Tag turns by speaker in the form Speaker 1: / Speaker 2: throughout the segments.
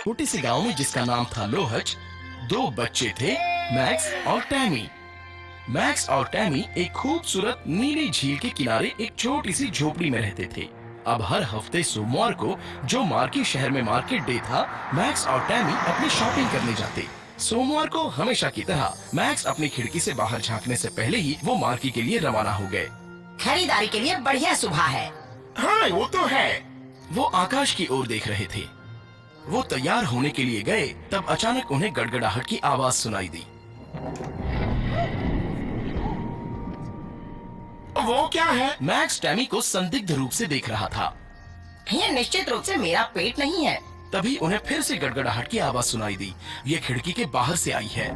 Speaker 1: छोटे से गांव में जिसका नाम था लोहच, दो बच्चे थे, मैक्स और टैमी। मैक्स और टैमी एक खूबसूरत नीली झील के किनारे एक छोटी सी झोपड़ी में रहते थे। अब हर हफ्ते सोमवार को, जो मार्की शहर में मार्केट डे था, मैक्स और टैमी अपनी शॉपिंग करने जाते। सोमवार को हमेशा की तरह मैक्स अपनी खिड़की से बाहर झांकने से पहले ही वो मार्की के लिए रवाना हो गए।
Speaker 2: खरीदारी के लिए बढ़िया सुबह है।
Speaker 3: हाँ वो तो है।
Speaker 1: वो आकाश की ओर देख रहे थे। वो तैयार होने के लिए गए, तब अचानक उन्हें गड़गड़ाहट की आवाज सुनाई दी।
Speaker 3: वो क्या है?
Speaker 1: मैक्स टैमी को संदिग्ध रूप से देख रहा था।
Speaker 2: ये निश्चित रूप से मेरा पेट नहीं है।
Speaker 1: तभी उन्हें फिर से गड़गड़ाहट की आवाज सुनाई दी। ये खिड़की के बाहर से आई है।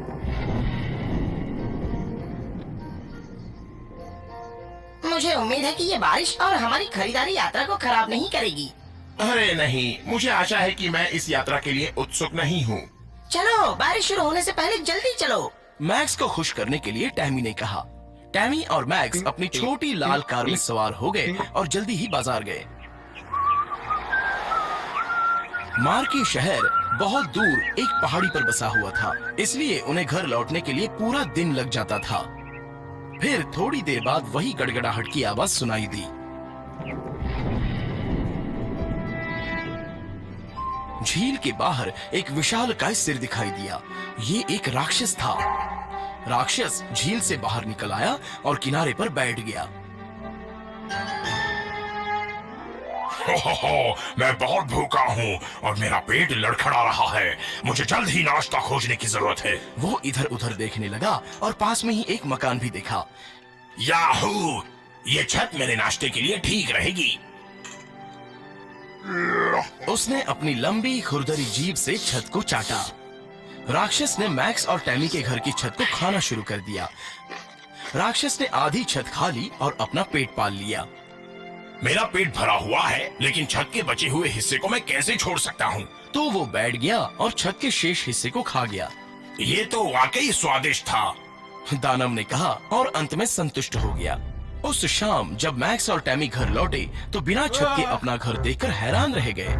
Speaker 2: मुझे उम्मीद है कि ये बारिश और हमारी खरीदारी यात्रा को खराब नहीं करेगी।
Speaker 3: अरे नहीं, मुझे आशा है कि मैं इस यात्रा के लिए उत्सुक नहीं हूँ।
Speaker 2: चलो, बारिश शुरू होने से पहले जल्दी चलो।
Speaker 1: मैक्स को खुश करने के लिए टैमी ने कहा। टैमी और मैक्स अपनी छोटी लाल कार में सवार हो गए और जल्दी ही बाजार गए। मार्की शहर बहुत दूर एक पहाड़ी पर बसा हुआ था, इसलिए उन्हें घर लौटने के लिए पूरा दिन लग जाता था। फिर थोड़ी देर बाद वही गड़गड़ाहट की आवाज सुनाई दी। झील के बाहर एक विशालकाय सिर दिखाई दिया। ये एक राक्षस था। राक्षस झील से बाहर निकल आया और किनारे पर बैठ गया।
Speaker 3: मैं बहुत भूखा हूँ और मेरा पेट लड़खड़ा रहा है। मुझे जल्द ही नाश्ता खोजने की जरूरत है।
Speaker 1: वो इधर उधर देखने लगा और पास में ही एक मकान भी देखा।
Speaker 3: याहू! ये छत मेरे नाश्ते के लिए ठीक रहेगी।
Speaker 1: उसने अपनी लंबी खुरदरी जीभ से छत को चाटा। राक्षस ने मैक्स और टैमी के घर की छत को खाना शुरू कर दिया। राक्षस ने आधी छत खा ली और अपना पेट पाल लिया।
Speaker 3: मेरा पेट भरा हुआ है, लेकिन छत के बचे हुए हिस्से को मैं कैसे छोड़ सकता हूँ?
Speaker 1: तो वो बैठ गया और छत के शेष हिस्से को खा गया।
Speaker 3: ये तो वाकई स्वादिष्ट था,
Speaker 1: दानव ने कहा और अंत में संतुष्ट हो गया। उस शाम जब मैक्स और टैमी घर लौटे तो बिना छत के अपना घर देखकर हैरान रह गए।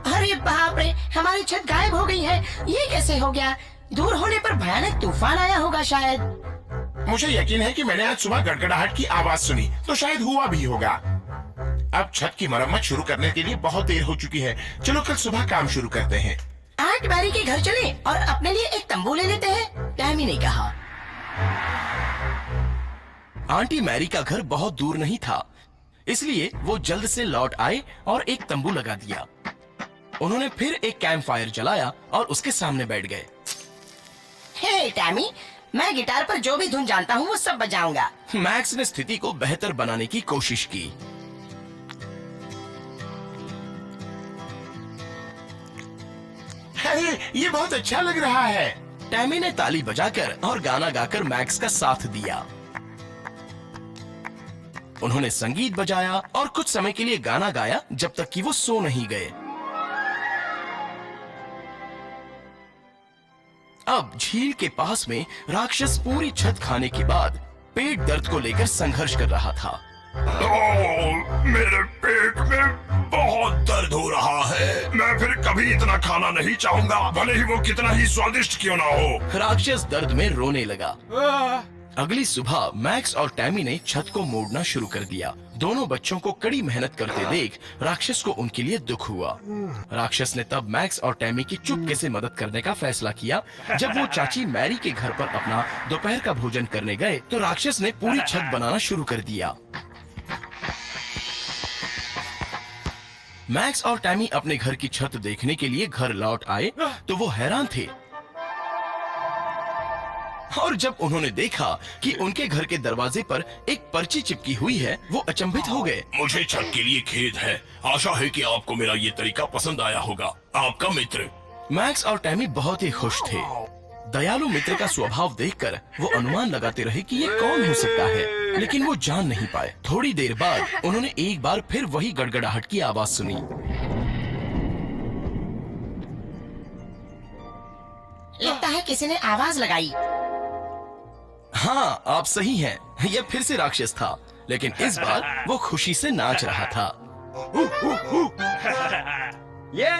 Speaker 2: अरे बाप रे, हमारी छत गायब हो गई है। ये कैसे हो गया? दूर होने पर भयानक तूफान आया होगा शायद।
Speaker 3: मुझे यकीन है कि मैंने आज सुबह गड़गड़ाहट की आवाज सुनी, तो शायद हुआ भी होगा। अब छत की मरम्मत शुरू करने के लिए बहुत देर हो चुकी है। चलो कल सुबह काम शुरू करते हैं।
Speaker 2: आंट मैरी के घर चलें और अपने लिए एक तंबू ले लेते हैं, टैमी ने कहा।
Speaker 1: आंटी मैरी का घर बहुत दूर नहीं था, इसलिए वो जल्द से लौट आए और एक तंबू लगा दिया। उन्होंने फिर एक कैंप फायर जलाया और उसके सामने बैठ गए।
Speaker 2: हे टैमी, मैं गिटार पर जो भी धुन जानता हूँ वो सब बजाऊंगा।
Speaker 1: मैक्स ने स्थिति को बेहतर बनाने की कोशिश की।
Speaker 3: अरे ये बहुत अच्छा लग रहा है।
Speaker 1: टैमी ने ताली बजाकर और गाना गाकर मैक्स का साथ दिया। उन्होंने संगीत बजाया और कुछ समय के लिए गाना गाया जब तक कि वो सो नहीं गए। अब झील के पास में राक्षस पूरी छत खाने के बाद पेट दर्द को लेकर संघर्ष कर रहा था।
Speaker 3: मेरे पेट में बहुत दर्द हो रहा है। मैं फिर कभी इतना खाना नहीं चाहूंगा, भले ही वो कितना ही स्वादिष्ट क्यों ना हो।
Speaker 1: राक्षस दर्द में रोने लगा। अगली सुबह मैक्स और टैमी ने छत को मोड़ना शुरू कर दिया। दोनों बच्चों को कड़ी मेहनत करते देख राक्षस को उनके लिए दुख हुआ। राक्षस ने तब मैक्स और टैमी की चुपके से मदद करने का फैसला किया। जब वो चाची मैरी के घर पर अपना दोपहर का भोजन करने गए तो राक्षस ने पूरी छत बनाना शुरू कर दिया। मैक्स और टैमी अपने घर की छत देखने के लिए घर लौट आए तो वो हैरान थे। और जब उन्होंने देखा कि उनके घर के दरवाजे पर एक पर्ची चिपकी हुई है, वो अचंभित हो गए।
Speaker 3: मुझे छत के लिए खेद है। आशा है कि आपको मेरा ये तरीका पसंद आया होगा। आपका मित्र।
Speaker 1: मैक्स और टैमी बहुत ही खुश थे। दयालु मित्र का स्वभाव देखकर वो अनुमान लगाते रहे कि ये कौन हो सकता है, लेकिन वो जान नहीं पाए। थोड़ी देर बाद उन्होंने एक बार फिर वही गड़गड़ाहट की आवाज सुनी।
Speaker 2: लगता है किसी ने आवाज लगाई।
Speaker 1: हाँ, आप सही हैं। यह फिर से राक्षस था, लेकिन इस बार वो खुशी से नाच रहा था।
Speaker 4: ये